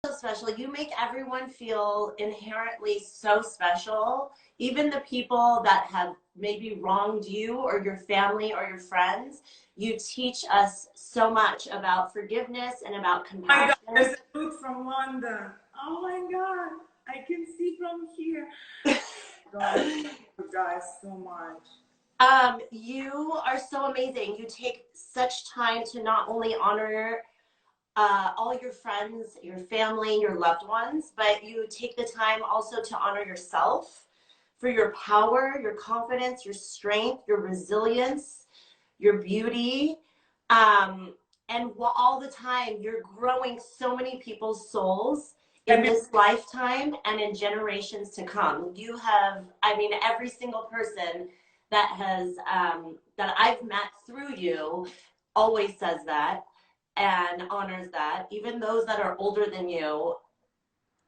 so special. You make everyone feel inherently so special. Even the people that have maybe wronged you or your family or your friends, you teach us so much about forgiveness and about Oh my God, compassion. there's a look from London. Oh my God, I can see from here. God, thank you guys so much. You are so amazing. You take such time to not only honor all your friends, your family, your loved ones, but you take the time also to honor yourself for your power, your confidence, your strength, your resilience, your beauty. Um, and all the time, you're growing so many people's souls in And this lifetime and in generations to come. You have, I mean, every single person that has, that I've met through you always says that and honors that. Even those that are older than you,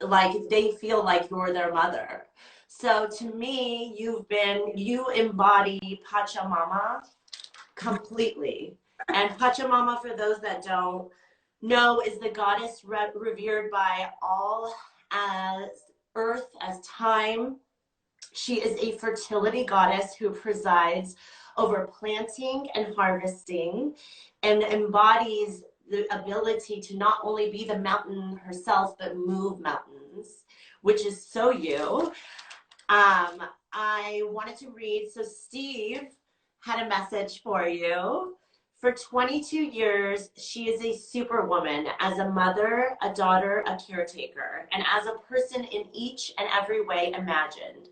like they feel like you're their mother. So to me, you embody Pachamama completely. And Pachamama, for those that don't know, is the goddess revered by all as earth, as time. She is a fertility goddess who presides over planting and harvesting and embodies the ability to not only be the mountain herself, but move mountains, which is so you. I wanted to read, so Steve had a message for you. For 22 years, she is a superwoman as a mother, a daughter, a caretaker, and as a person in each and every way imagined.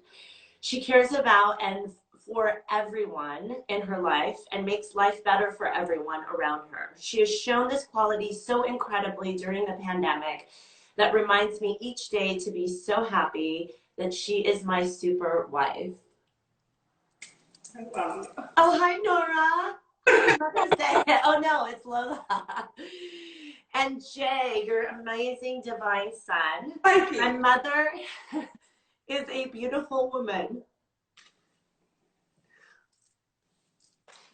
She cares about and for everyone in her life and makes life better for everyone around her. She has shown this quality so incredibly during the pandemic that reminds me each day to be so happy that she is my super wife. I love you. Oh, hi, Nora. I'm not gonna say it. Oh, no, it's Lola. And Jay, your amazing divine son. Thank you. My mother is a beautiful woman.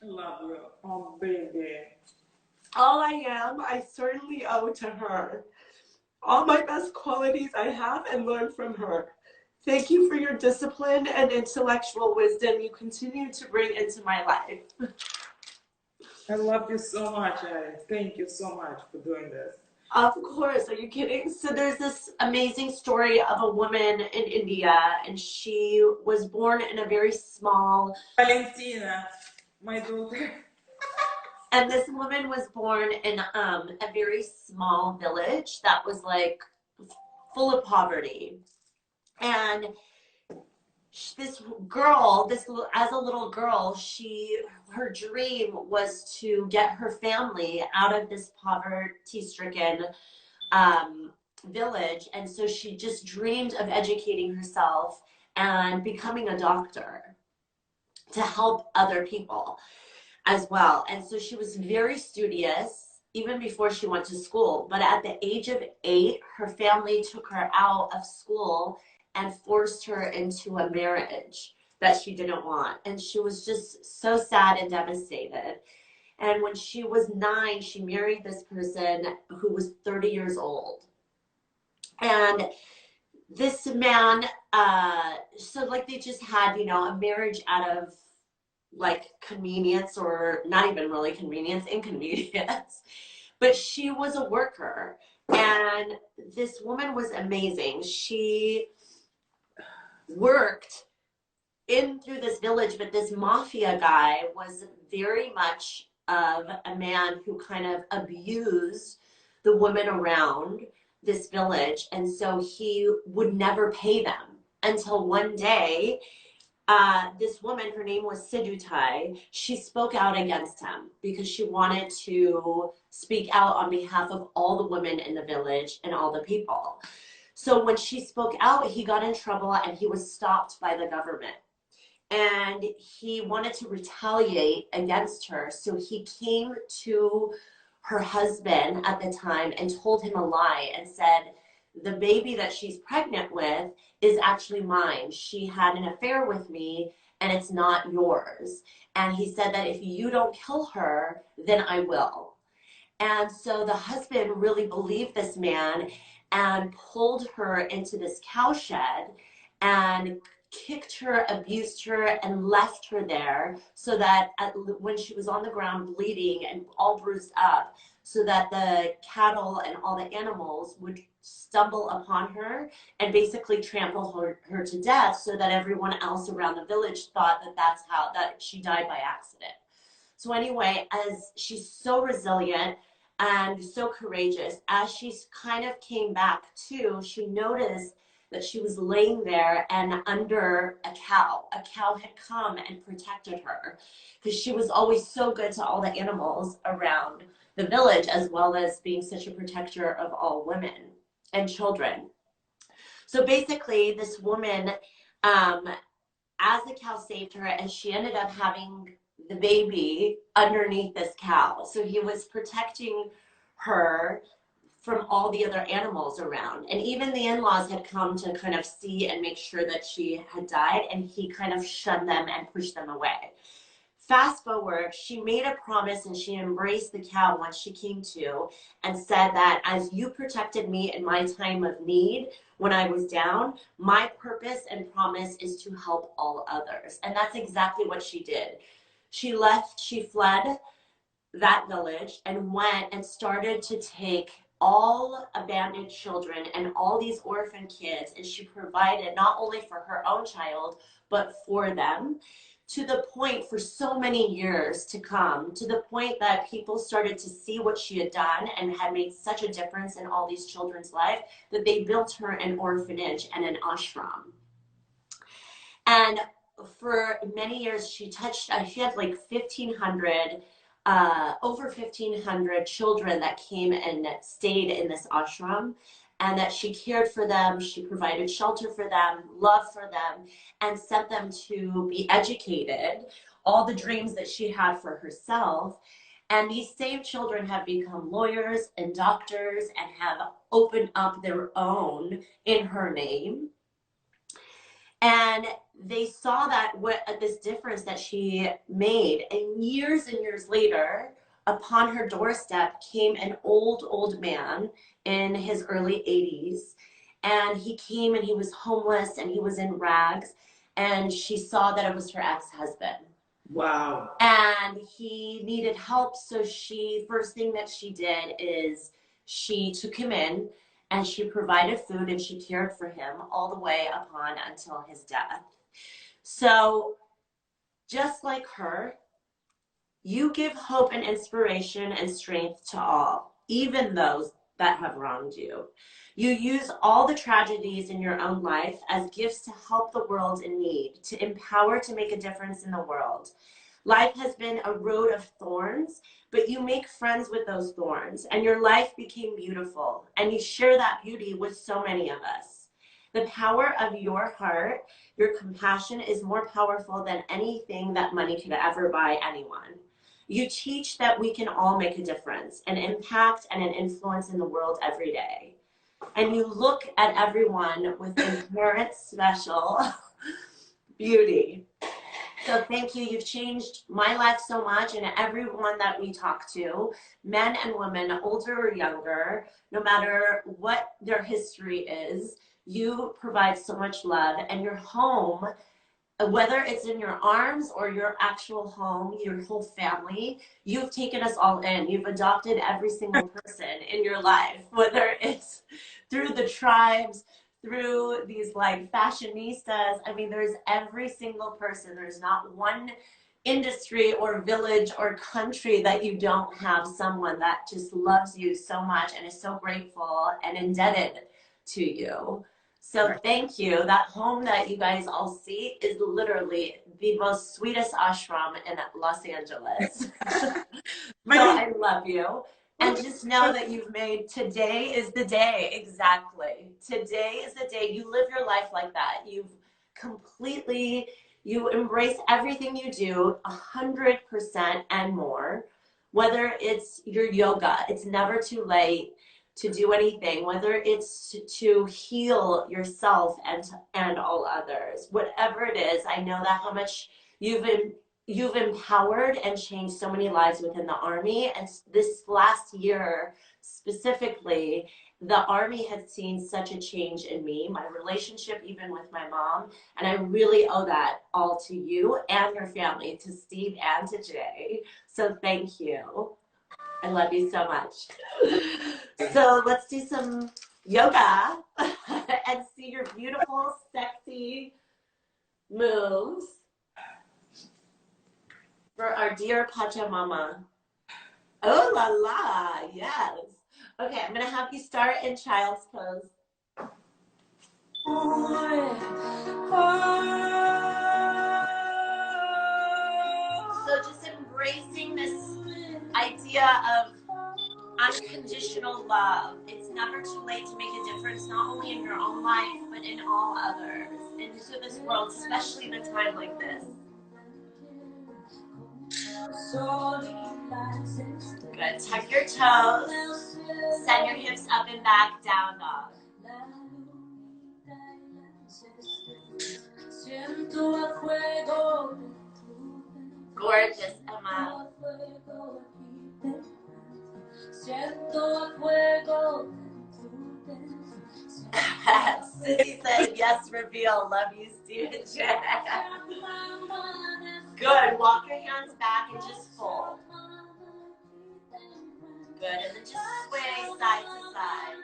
I love you. Oh, baby. All I am, I certainly owe to her. All my best qualities I have and learned from her. Thank you for your discipline and intellectual wisdom you continue to bring into my life. I love you so much, Aree. Thank you so much for doing this. Of course, are you kidding? So there's this amazing story of a woman in India, and she was born in a very small, Valentina, my daughter. and this woman was born in a very small village that was like full of poverty. And this girl, this as a little girl, her dream was to get her family out of this poverty-stricken village, and so she just dreamed of educating herself and becoming a doctor to help other people as well. And so she was very studious even before she went to school. But at the age of 8, her family took her out of school and forced her into a marriage that she didn't want. And she was just so sad and devastated. And when she was 9, she married this person who was 30 years old. And this man, so like they just had, a marriage out of like convenience, or not even really convenience, inconvenience. But she was a worker. And this woman was amazing. She worked in through this village, but this mafia guy was very much of a man who kind of abused the women around this village. And so he would never pay them until one day, this woman, her name was Sidutai, she spoke out against him because she wanted to speak out on behalf of all the women in the village and all the people. So when she spoke out, he got in trouble and he was stopped by the government. And he wanted to retaliate against her. So he came to her husband at the time and told him a lie and said, the baby that she's pregnant with is actually mine. She had an affair with me and it's not yours. And he said that if you don't kill her, then I will. And so the husband really believed this man, and pulled her into this cow shed and kicked her, abused her, and left her there so that when she was on the ground bleeding and all bruised up, so that the cattle and all the animals would stumble upon her and basically trample her to death, so that everyone else around the village thought that that's how that she died by accident. So anyway, as she's so resilient and so courageous, as she kind of came back to, she noticed that she was laying there and under a cow. A cow had come and protected her because she was always so good to all the animals around the village, as well as being such a protector of all women and children. So basically, this woman, as the cow saved her, and she ended up having the baby underneath this cow. So he was protecting her from all the other animals around. And even the in-laws had come to kind of see and make sure that she had died, and he kind of shunned them and pushed them away. Fast forward, she made a promise and she embraced the cow once she came to, and said that as you protected me in my time of need when I was down, my purpose and promise is to help all others. And that's exactly what she did. She left, she fled that village and went and started to take all abandoned children and all these orphan kids, and she provided not only for her own child but for them, to the point for so many years to come, to the point that people started to see what she had done and had made such a difference in all these children's life that they built her an orphanage and an ashram. And for many years, she had like 1,500, over 1,500 children that came and stayed in this ashram, and that she cared for them, she provided shelter for them, love for them, and sent them to be educated, all the dreams that she had for herself. And these same children have become lawyers and doctors and have opened up their own in her name. And they saw that this difference that she made. And years later, upon her doorstep came an old man in his early 80s. And he came and he was homeless and he was in rags. And she saw that it was her ex-husband. Wow. And he needed help. So first thing that she did is she took him in, and she provided food and she cared for him all the way upon until his death. So just like her, you give hope and inspiration and strength to all, even those that have wronged you. You use all the tragedies in your own life as gifts to help the world in need, to empower, to make a difference in the world. Life has been a road of thorns, but you make friends with those thorns, and your life became beautiful, and you share that beauty with so many of us. The power of your heart, your compassion, is more powerful than anything that money could ever buy anyone. You teach that we can all make a difference, an impact, and an influence in the world every day. And you look at everyone with inherent special beauty. So thank you. You've changed my life so much, and everyone that we talk to, men and women, older or younger, no matter what their history is, you provide so much love. And your home, whether it's in your arms or your actual home, your whole family, you've taken us all in. You've adopted every single person in your life, whether it's through the tribes, through these like fashionistas. I mean, there's every single person. There's not one industry or village or country that you don't have someone that just loves you so much and is so grateful and indebted to you. So thank you. That home that you guys all see is literally the most sweetest ashram in Los Angeles. So I love you. And just know that you've made, today is the day. Exactly. Today is the day. You live your life like that. You embrace everything you do 100% and more. Whether it's your yoga, it's never too late to do anything, whether it's to heal yourself and all others, whatever it is. I know that how much you've empowered and changed so many lives within the Army. And this last year specifically, the Army had seen such a change in me, my relationship even with my mom, and I really owe that all to you and your family, to Steve and to Jay. So thank you. I love you so much. So let's do some yoga and see your beautiful, sexy moves for our dear Pachamama. Oh la la, yes. Okay, I'm gonna have you start in child's pose. So just embracing this idea of unconditional love. It's never too late to make a difference, not only in your own life, but in all others, into this world, especially in a time like this. Good. Tuck your toes. Send your hips up and back, down dog. Gorgeous, Emma. Sissy said, yes, reveal. Love you, Steve and Jack. Good. Walk your hands back and just fold. Good. And then just sway side to side.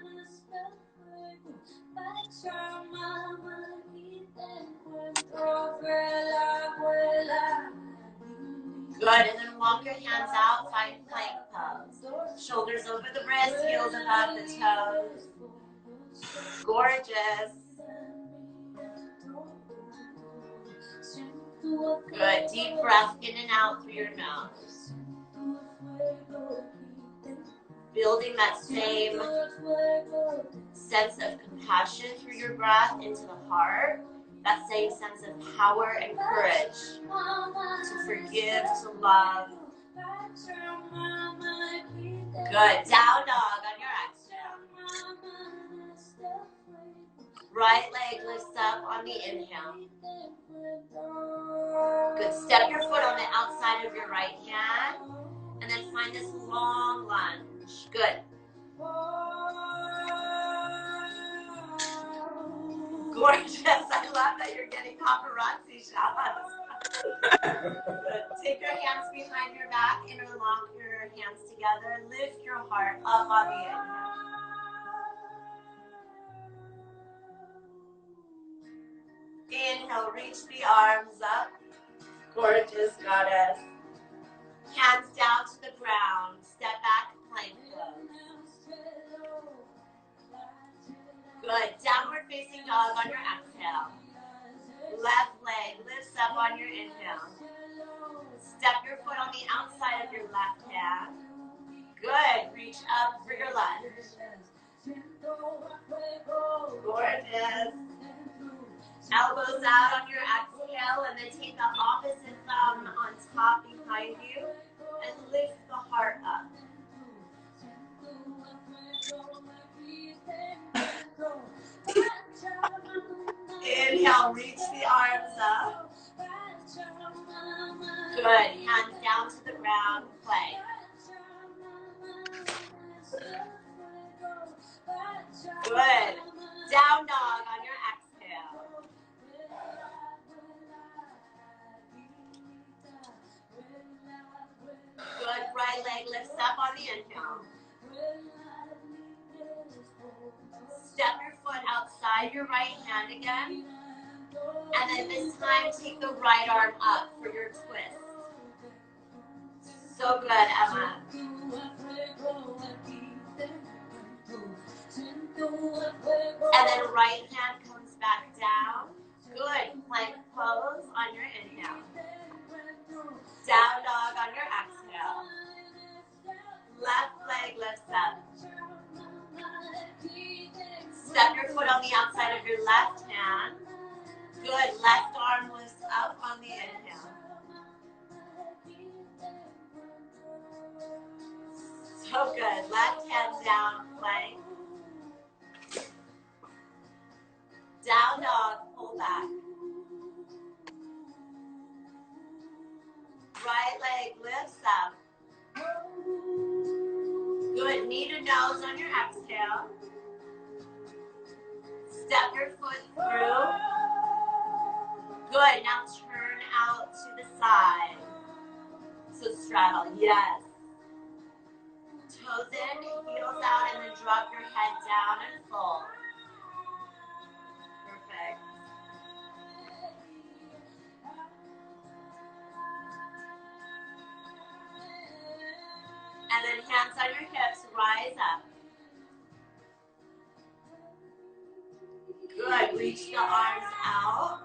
Good. And then walk your hands out. Find plank pose. Shoulders over the wrists, heels above the toes. Gorgeous. Good. Deep breath in and out through your nose. Building that same sense of compassion through your breath into the heart. That same sense of power and courage to forgive, to love. Good. Down dog on your exhale. Right leg lifts up on the inhale. Good. Step your foot on the outside of your right hand. And then find this long lunge. Good. Gorgeous. I love that you're getting paparazzi shots. Good. Take your hands behind your back. Interlock your hands together. Lift your heart up on the inhale. Inhale, reach the arms up. Gorgeous, goddess. Hands down to the ground. Step back, plank pose. Good. Downward facing dog on your exhale. Left leg lifts up on your inhale. Step your foot on the outside of your left hand. Good. Reach up for your lunge. Gorgeous. Elbows out on your exhale, and then take the opposite thumb on top behind you and lift the heart up. Inhale, reach the arms up. Good. Hands down to the ground. Play. Good. Down dog on your exhale. Good. Right leg lifts up on the inhale. Step your foot outside your right hand again. And then this time, take the right arm up for your twist. So good, Emma. And then right hand comes back down. Good. Plank pose on your inhale. Down dog on your exhale. Left leg lifts up. Step your foot on the outside of your left hand. Good. Left arm lifts up on the inhale. So good. Left hand down, plank. Down dog, pull back. Right leg lifts up. Good. Knee to nose on your exhale. Step your foot through. Good. Now turn out to the side. So straddle. Yes. Toes in, heels out, and then drop your head down and fold. Perfect. And then hands on your hips, rise up. Good. Reach the arms out.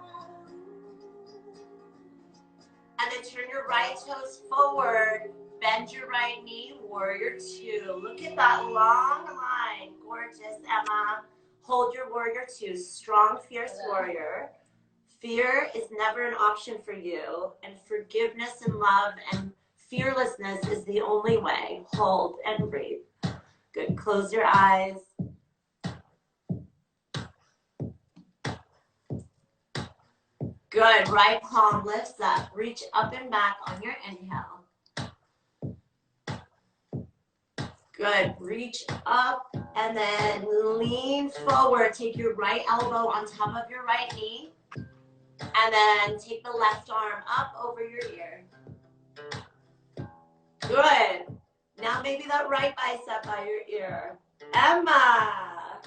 And then turn your right toes forward. Bend your right knee, warrior two. Look at that long line. Gorgeous, Emma. Hold your warrior two. Strong, fierce warrior. Fear is never an option for you. And forgiveness and love and fearlessness is the only way. Hold and breathe. Good. Close your eyes. Good. Right palm lifts up. Reach up and back on your inhale. Good. Reach up and then lean forward. Take your right elbow on top of your right knee. And then take the left arm up over your ear. Good. Now maybe that right bicep by your ear. Emma.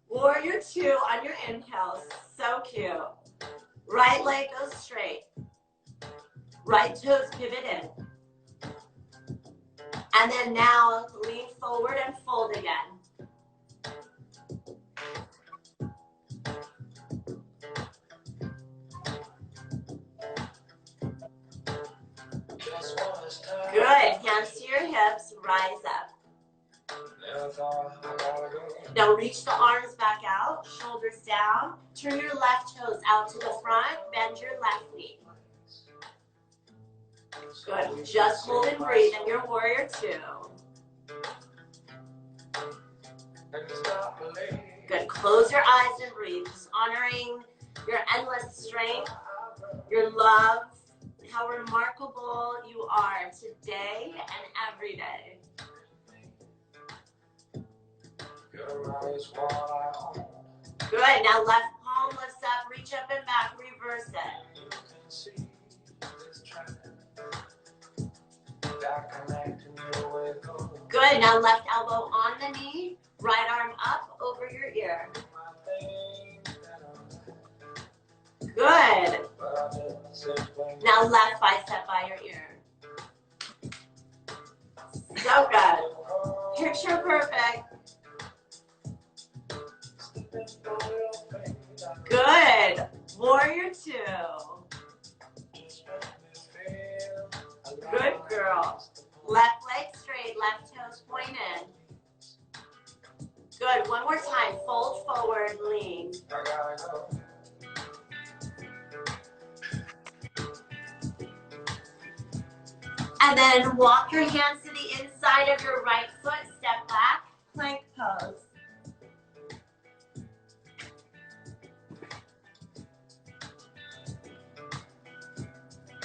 Warrior two on your inhale. So cute. Right leg goes straight. Right toes pivot in. And then now lean forward and fold again. Good. Hands to your hips. Rise up. Now reach the arms back out. Shoulders down. Turn your left toes out to the front. Bend your left knee. Good. Just hold and breathe in your warrior two. Good. Close your eyes and breathe. Just honoring your endless strength, your love, how remarkable you are today and every day. Good. Now left palm lifts up. Reach up and back. Reverse it. Good. Now left elbow on the knee. Right arm up over your ear. Good. Now left bicep by your ear. So good. Picture perfect. Good. Warrior two. Good girl. Left leg straight, left toes point in. Good. One more time. Fold forward, lean. And then walk your hands to the inside of your right foot. Step back, plank pose.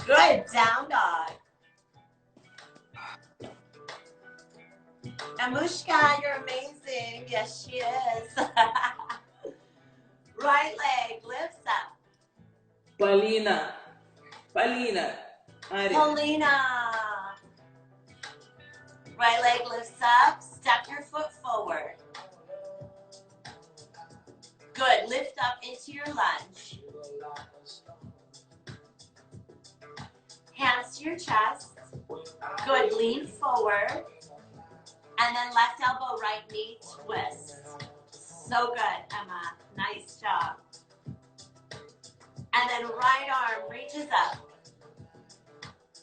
Good. Down dog. Amushka, you're amazing. Yes, she is. Right leg lifts up. Paulina. Aree. Paulina. Right leg lifts up. Step your foot forward. Good. Lift up into your lunge. Hands to your chest. Good. Lean forward. And then left elbow, right knee, twist. So good, Emma. Nice job. And then right arm reaches up.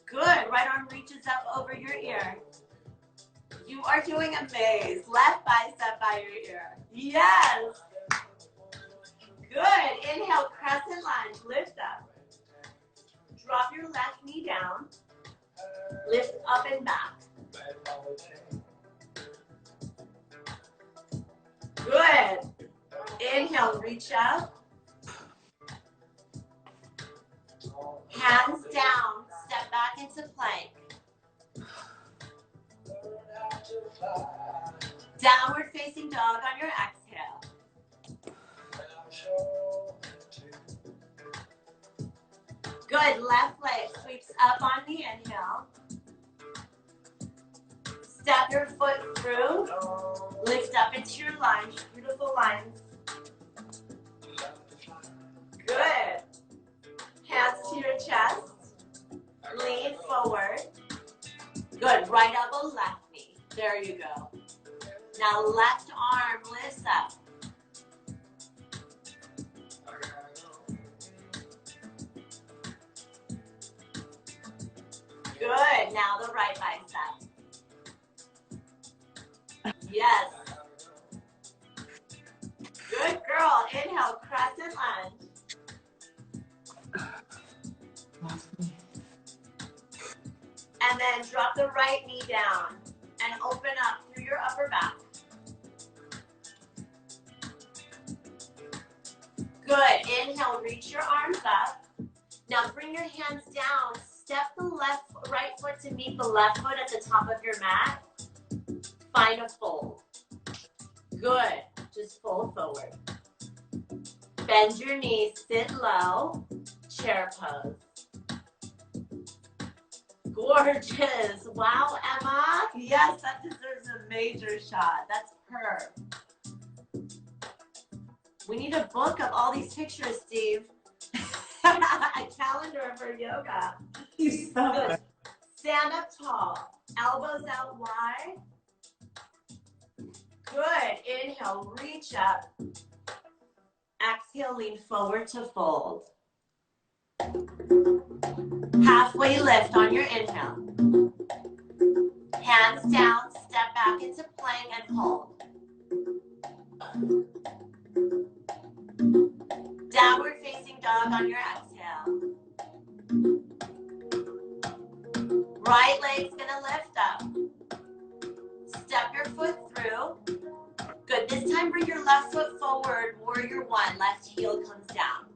Good. Right arm reaches up over your ear. You are doing amazing. Left bicep by your ear. Yes. Good. Inhale, crescent lunge. Lift up. Drop your left knee down. Lift up and back. Good. Inhale, reach up. Hands down. Step back into plank. Downward facing dog on your exhale. Good, left leg sweeps up on the inhale. Step your foot through. Lift up into your lunge. Beautiful lines. Good. Hands to your chest. Lean forward. Good. Right elbow, left knee. There you go. Now left arm lifts up. Good. Now the right bicep. Yes. Good girl. Inhale, crescent lunge. And then drop the right knee down and open up through your upper back. Good. Inhale, reach your arms up. Now bring your hands down. Step the right foot to meet the left foot at the top of your mat. Find a fold. Good. Just fold forward. Bend your knees, sit low, chair pose. Gorgeous. Wow, Emma. Yes, that deserves a major shot. That's her. We need a book of all these pictures, Steve. A calendar of her yoga. Good. Stand up tall. Elbows out wide. Good. Inhale, reach up. Exhale, lean forward to fold. Halfway lift on your inhale. Hands down, step back into plank and hold. Downward facing dog on your exhale. Right leg's gonna lift up. Step your foot through. Good, this time bring your left foot forward, warrior one, left heel comes down.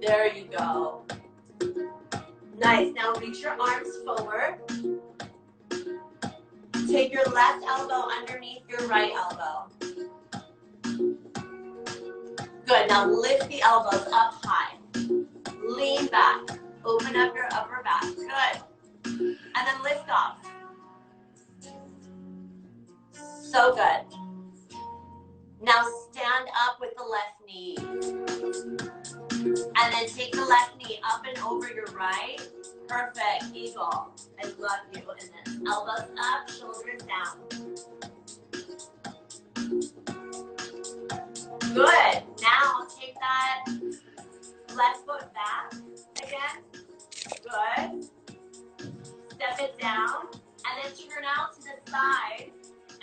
There you go. Nice, now reach your arms forward. Take your left elbow underneath your right elbow. Good, now lift the elbows up high. Lean back, open up your upper back, good. And then lift off. So good. Now stand up with the left knee. And then take the left knee up and over your right. Perfect, eagle. I love you. And then elbows up, shoulders down. Good. Now take that left foot back again. Good. Step it down. And then turn out to the side.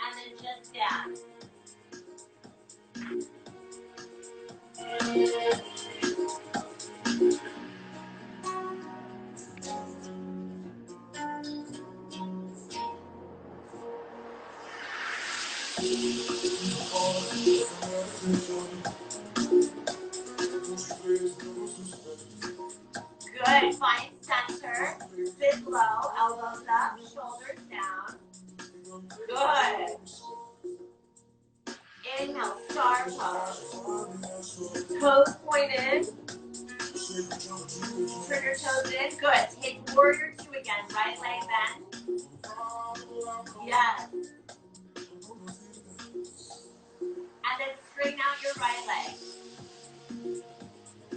And then just down. Good. Find center. Sit low. Elbows up. Shoulders down. Good. Inhale. Star pose. Toes pointed. Turn your toes in. Good. Take warrior two again. Right leg bend. Yes. And then straighten out your right leg.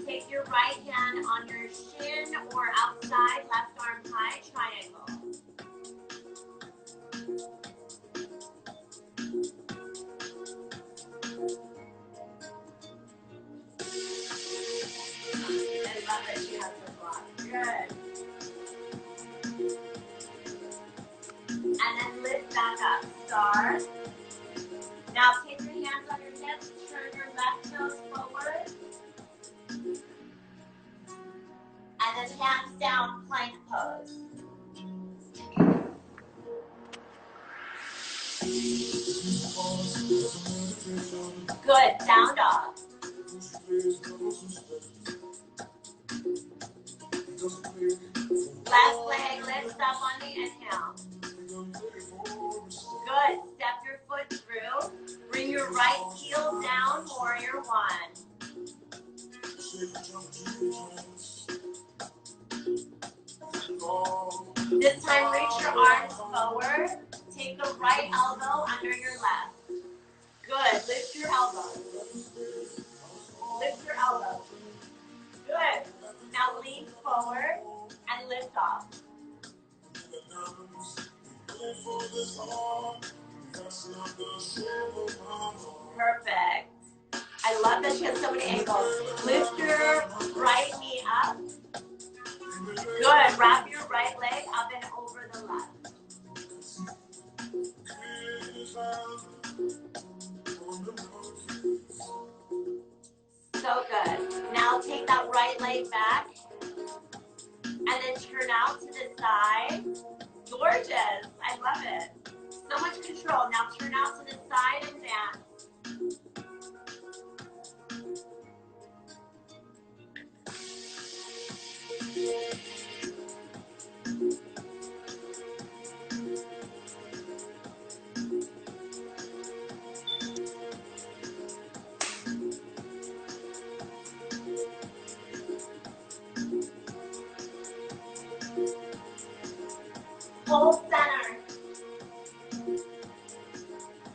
Take your right hand on your shin or outside, left arm high, triangle. I love that she has her block. Good. And then lift back up. Star. Now take your hands on your hips, turn your left nose forward. And then hands down, plank pose. Good, down dog. Left leg lifts up on the inhale. Good. Step your foot through. Bring your right heel down, warrior one. This time, reach your arms forward. Take the right elbow under your left. Good. Lift your elbow. Lift your elbow. Good. Now lean forward and lift off. Perfect. I love that she has so many angles. Lift your right knee up. Good. Wrap your right leg up and over the left. So good. Now take that right leg back and then turn out to the side. Gorgeous. I love it. So much control. Now turn out to the side and dance. Hold center.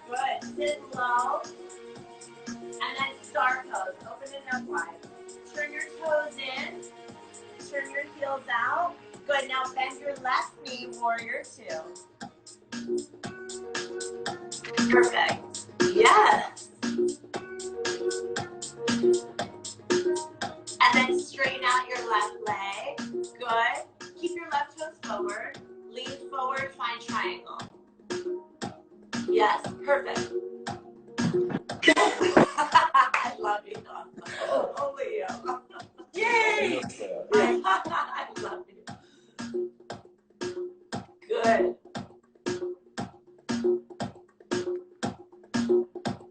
Good. Sit low. And then star pose. Open it up wide. Turn your toes in. Turn your heels out. Good. Now bend your left knee, warrior two. Perfect. Yes. And then straighten out your left leg. Good. Keep your left toes forward. Lean forward, find triangle. Yes, perfect. I love you. Only you. Yay! I love you. Good.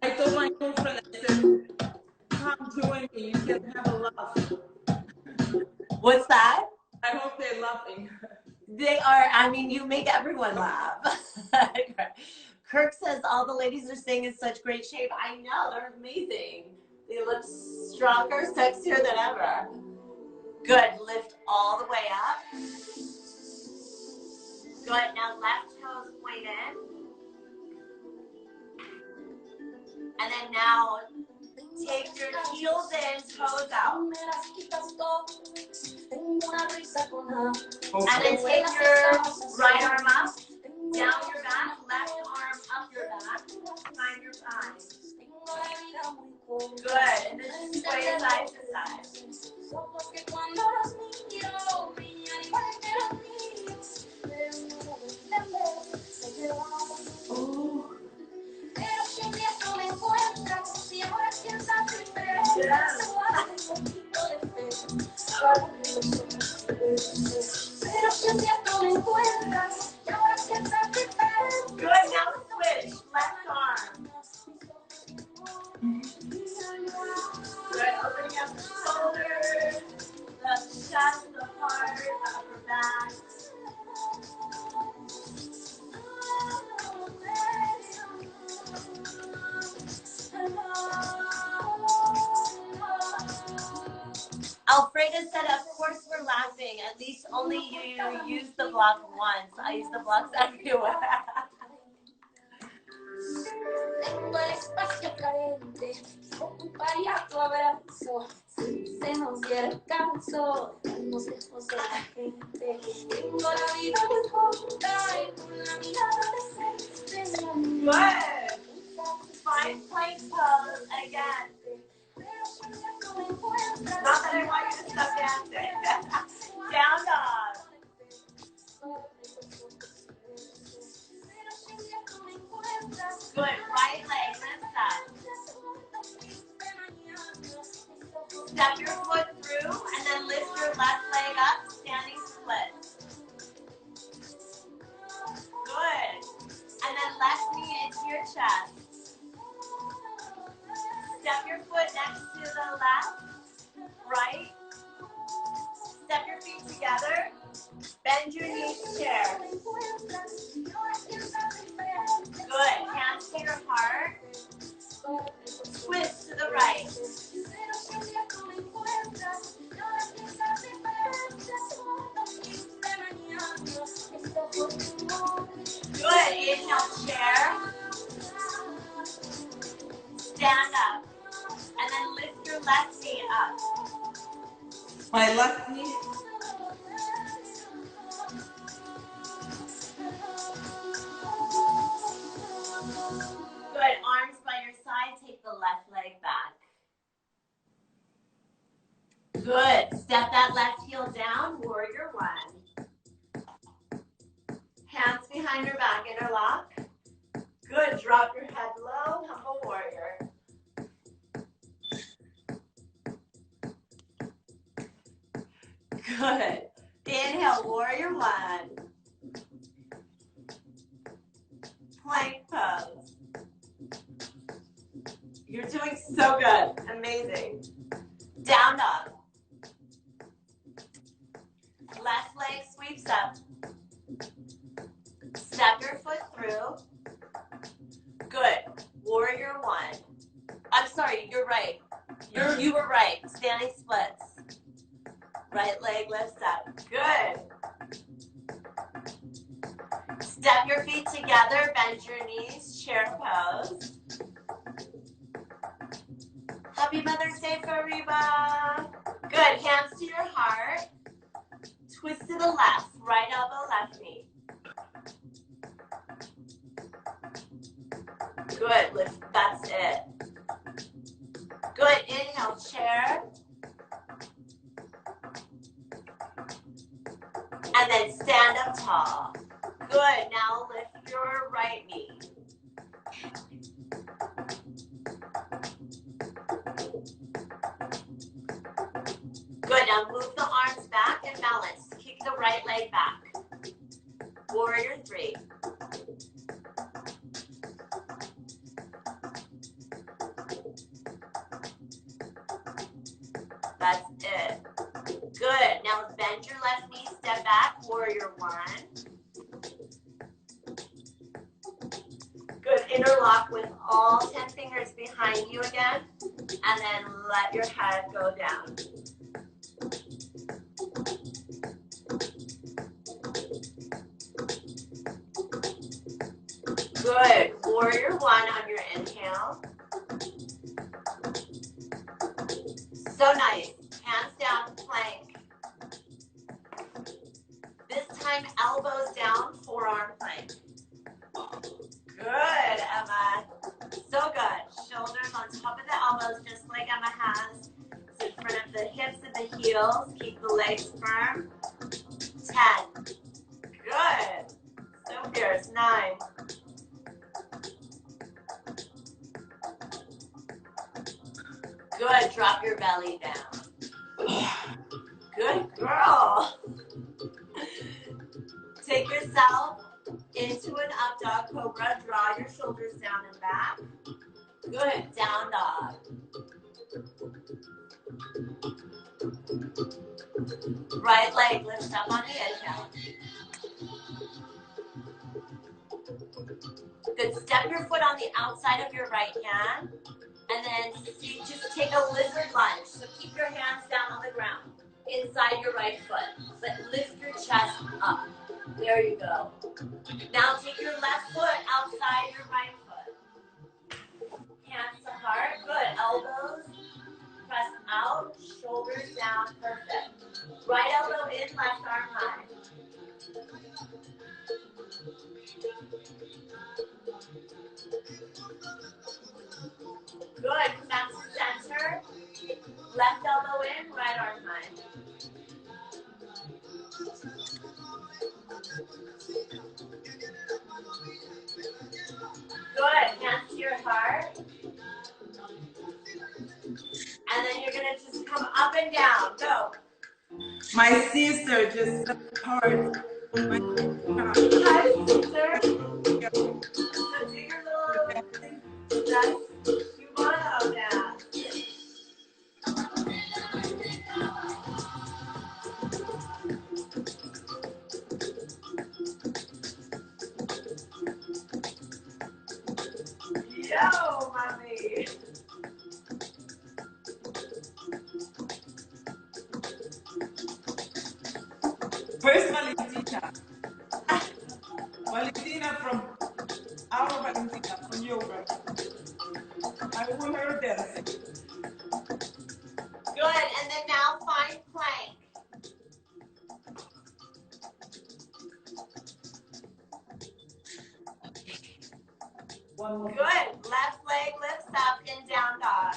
I told my girlfriend, I said, come join me, you can have a laugh. What's that? I hope they're laughing. They are, I mean, you make everyone laugh. Kirk says all the ladies are staying in such great shape. I know, they're amazing. They look stronger, sexier than ever. Good, lift all the way up. Good, now left toes point in. And then now take your heels in, toes out. And then take your right arm up, down your back, left arm up your back, find your thighs. Good, and then just sway side to side. Ooh. Good, now switch, left arm. Good, opening up the shoulders, the chest, the heart, the upper back. Alfreda said, of course we're laughing. At least only you use the block once. I use the blocks everywhere. Tengo el espacio carente, ocuparía tu abrazo, si se nos diera el caso, estamos lejos de la gente. Tengo la vida muy corta y con la mirada decente. Good. Find plank pose again. Not that I want you to stop dancing. Down dog. Good. Right leg lifts up. Step your foot through and then lift your left leg up, standing split. Good. And then left knee into your chest. Step your foot next to the left, right. Step your feet together. Bend your knees, chair. Good. Good. Hands to your heart. Twist to the right. Good. Inhale, chair. Stand up. And then lift your left knee up. My left knee. Good. Arms by your side. Take the left leg back. Good. Step that left heel down. Warrior one. Hands behind your back. Interlock. Good. Drop your head low. Humble warrior. Good. Inhale, warrior one. Plank pose. You're doing so good. Amazing. Down dog. Left leg sweeps up. Step your foot through. Good. Warrior one. I'm sorry, you're right. You were right. Standing splits. Right leg lifts up. Good. Step your feet together. Bend your knees. Chair pose. Happy Mother's Day, Fariba. Good. Hands to your heart. Twist to the left. Right elbow, left knee. Good. Lift. That's it. Good. Inhale, chair. And then stand up tall. Good. Now lift your right knee. Good. Now move the arms back and balance. Kick the right leg back. Warrior three. That's it. Good. Now bend your left knee, step back, warrior one. Good. Interlock with all 10 fingers behind you again. And then let your head go down. Good. Warrior one on your inhale. So nice. Hands down, plank. This time, elbows down, forearm plank. Good, Emma. So good. Shoulders on top of the elbows, just like Emma has. So in front of the hips and the heels. Keep the legs firm. 10. Good. So fierce. 9. Good. Drop your belly down. Good girl. Take yourself into an up dog cobra. Draw your shoulders down and back. Good. Down dog. Right leg lifts up on the inhale. Good. Step your foot on the outside of your right hand. And then just take a lizard lunge. So keep your hands down on the ground inside your right foot. But lift your chest up. There you go. Now take your left foot outside your right foot. Hands to heart. Good. Elbows press out. Shoulders down. Perfect. Right elbow in, left arm high. Good. Come back to center. Left elbow in, right arm high. Good. Hands to your heart. And then you're going to just come up and down. Go. My sister just hurt. Hi, sister. So do your little that's Cubano dance. pull her this. Good, and then now find plank. One more. Good, left leg lifts up in down dog.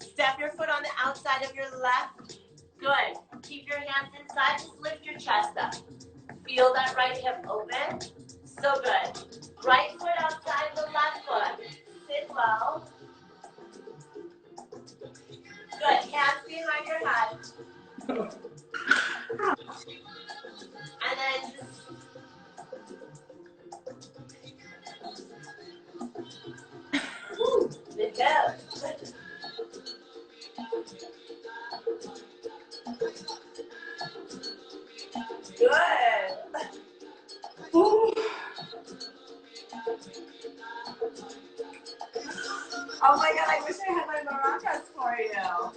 Step your foot on the outside of your left. Good, keep your hands inside, just lift your chest up. Feel that right hip open, so good. Right foot outside the left foot, sit low. Good, hands behind your head. And then just woo, the hip. Good. Ooh. Oh my God, I wish I had my maracas for you.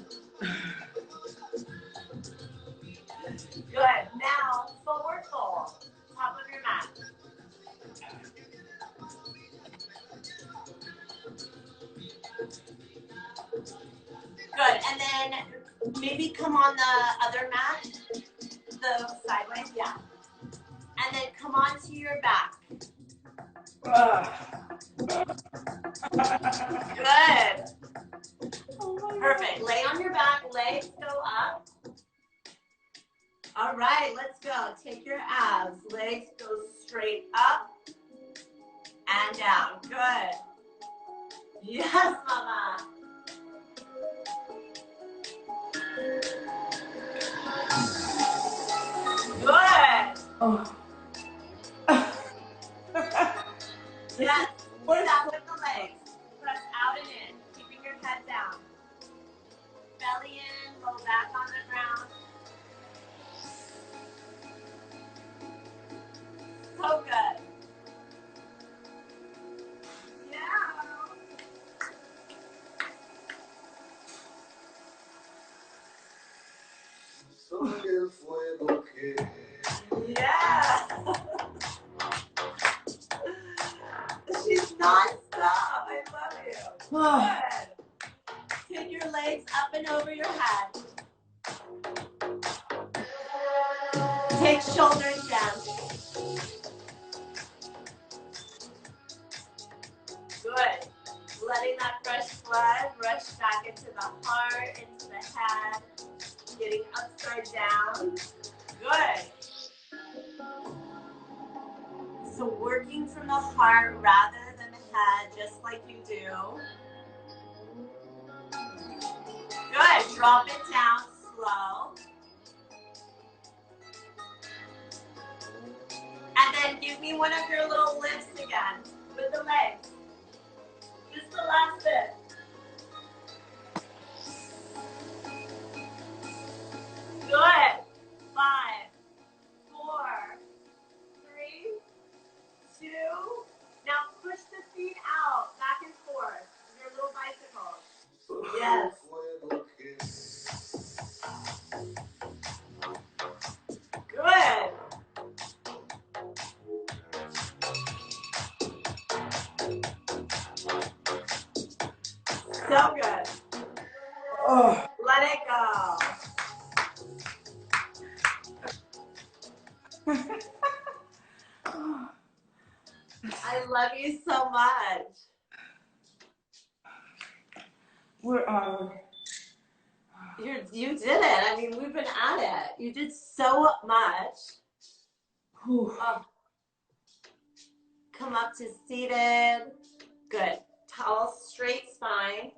Good. Now, forward fold. Top of your mat. Good. And then maybe come on the other mat. The sideways, yeah. And then come onto your back. Good. Perfect. Lay on your back, legs go up. All right, let's go. Take your abs. Legs go straight up and down. Good. Yes, mama. Good. Oh. Yes. Stop with the legs. Press out and in. Keeping your head down. Belly in, low back on the ground. So good. Yeah. Soy el fuego que Yeah. She's non-stop. I love you. Good. Take your legs up and over your head. Take shoulders down. Good. Letting that fresh blood rush back into the heart, into the head. Getting upside down. Good. So working from the heart rather than the head, just like you do. Good. Drop it down slow. And then give me one of your little lifts again with the legs. Just the last bit. Good. 5, 4, 3, 2. Now push the feet out, back and forth. Your little bicycles. Yes. fuego que Good. So good. Oh. Let it go. I love you so much. Where are You did it. I mean, we've been at it. You did so much. we? Oh. Come up to seated. Good. Tall, straight spine.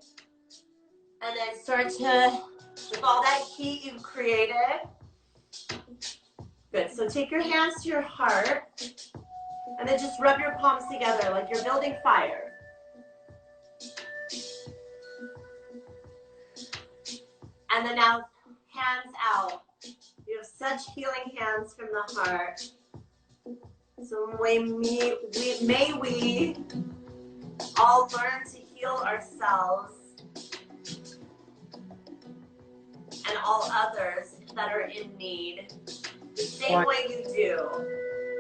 And then start to, with all that heat you've created. Good. So take your hands to your heart. And then just rub your palms together like you're building fire. And then now, hands out. You have such healing hands from the heart. So may we all learn to heal ourselves and all others that are in need the same way you do.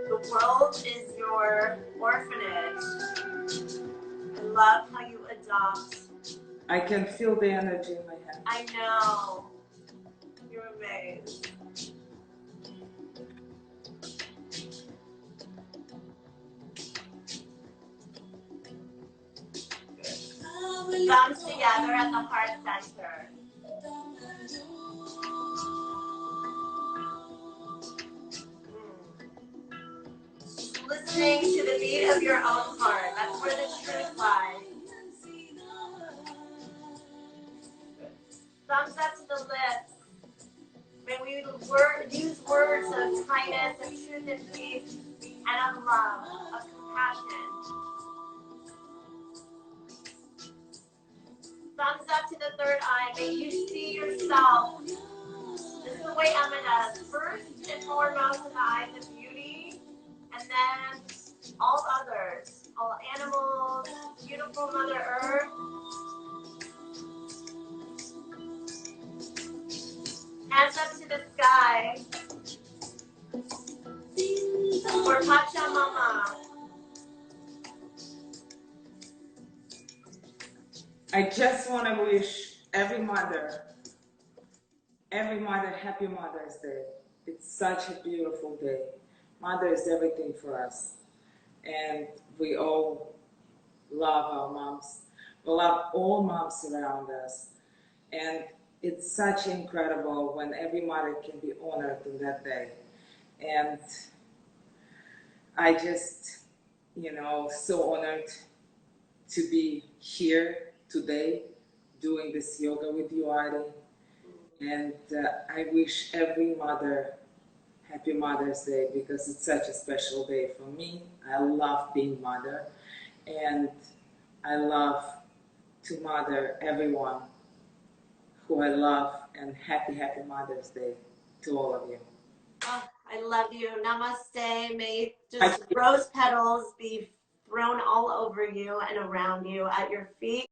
The world is your orphanage. I love how you adopt I can feel the energy in my hand. I know. You're amazed. Thumbs together at the heart center. Listening to the beat of your own heart. That's where the truth lies. Thumbs up to the lips. May we use words of kindness, of truth and peace, and of love, of compassion. Thumbs up to the third eye. May you see yourself. This is the way Emma does. First and foremost in the eyes of beauty, and then all others, all animals, beautiful Mother Earth. Hands up to the sky. For Pachamama. I just want to wish every mother happy Mother's Day. It's such a beautiful day. Mother is everything for us. And we all love our moms. We love all moms around us. And it's such incredible when every mother can be honored in that day. And I just, so honored to be here today doing this yoga with you, Aree. And I wish every mother happy Mother's Day because it's such a special day for me. I love being mother, and I love to mother everyone who I love, and happy Mother's Day to all of you. Oh, I love you. Namaste. May just rose petals be thrown all over you and around you at your feet.